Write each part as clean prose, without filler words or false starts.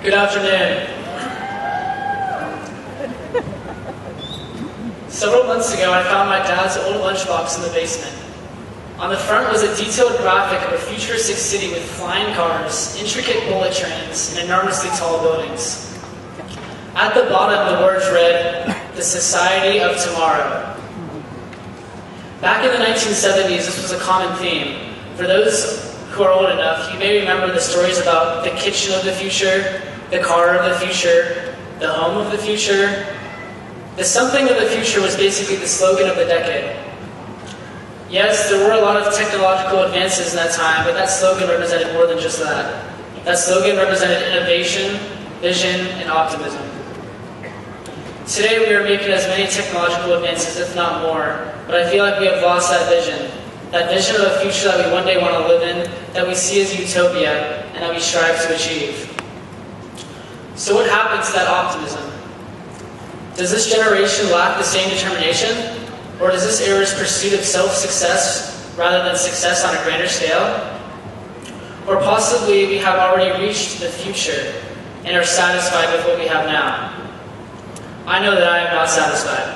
Good afternoon. Several months ago, I found my dad's old lunchbox in the basement. On the front was a detailed graphic of a futuristic city with flying cars, intricate bullet trains, and enormously tall buildings. At the bottom, the words read, "The Society of Tomorrow." Back in the 1970s, this was a common theme. For those who are old enough, you may remember the stories about the kitchen of the future, the car of the future, the home of the future. The something of the future was basically the slogan of the decade. Yes, there were a lot of technological advances in that time, but that slogan represented more than just that. That slogan represented innovation, vision, and optimism. Today we are making as many technological advances, if not more, but I feel like we have lost that vision of a future that we one day want to live in, that we see as utopia, and that we strive to achieve. So what happened to that optimism? Does this generation lack the same determination? Or does this era's pursuit of self-success rather than success on a grander scale? Or possibly we have already reached the future and are satisfied with what we have now. I know that I am not satisfied.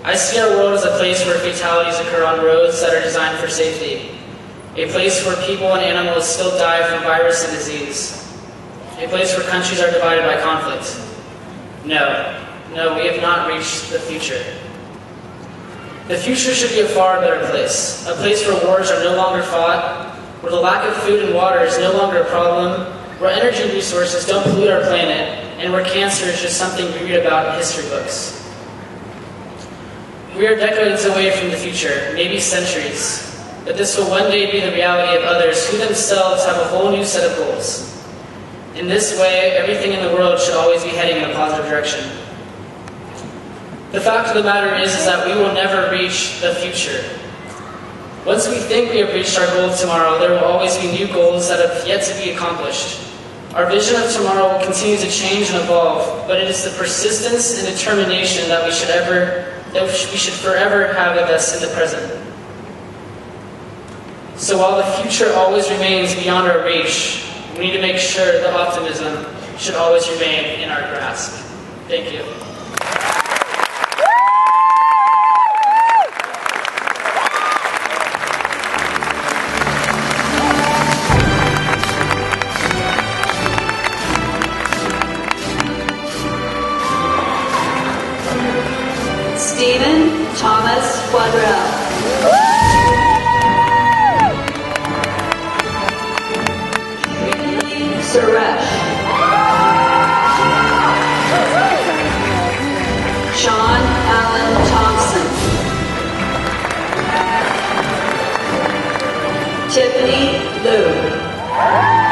I see our world as a place where fatalities occur on roads that are designed for safety. A place where people and animals still die from virus and disease. A place where countries are divided by conflict. No, we have not reached the future. The future should be a far better place. A place where wars are no longer fought, where the lack of food and water is no longer a problem, where energy resources don't pollute our planet, and where cancer is just something we read about in history books. We are decades away from the future, maybe centuries, but this will one day be the reality of others who themselves have a whole new set of goals. In this way, everything in the world should always be heading in a positive direction. The fact of the matter is that we will never reach the future. Once we think we have reached our goal tomorrow, there will always be new goals that have yet to be accomplished. Our vision of tomorrow will continue to change and evolve, but it is the persistence and determination that we should forever have with us in the present. So while the future always remains beyond our reach, we need to make sure that optimism should always remain in our grasp. Thank you. Stephen Thomas Quadrel. Suresh. Sean Allen Thompson. Tiffany Liu.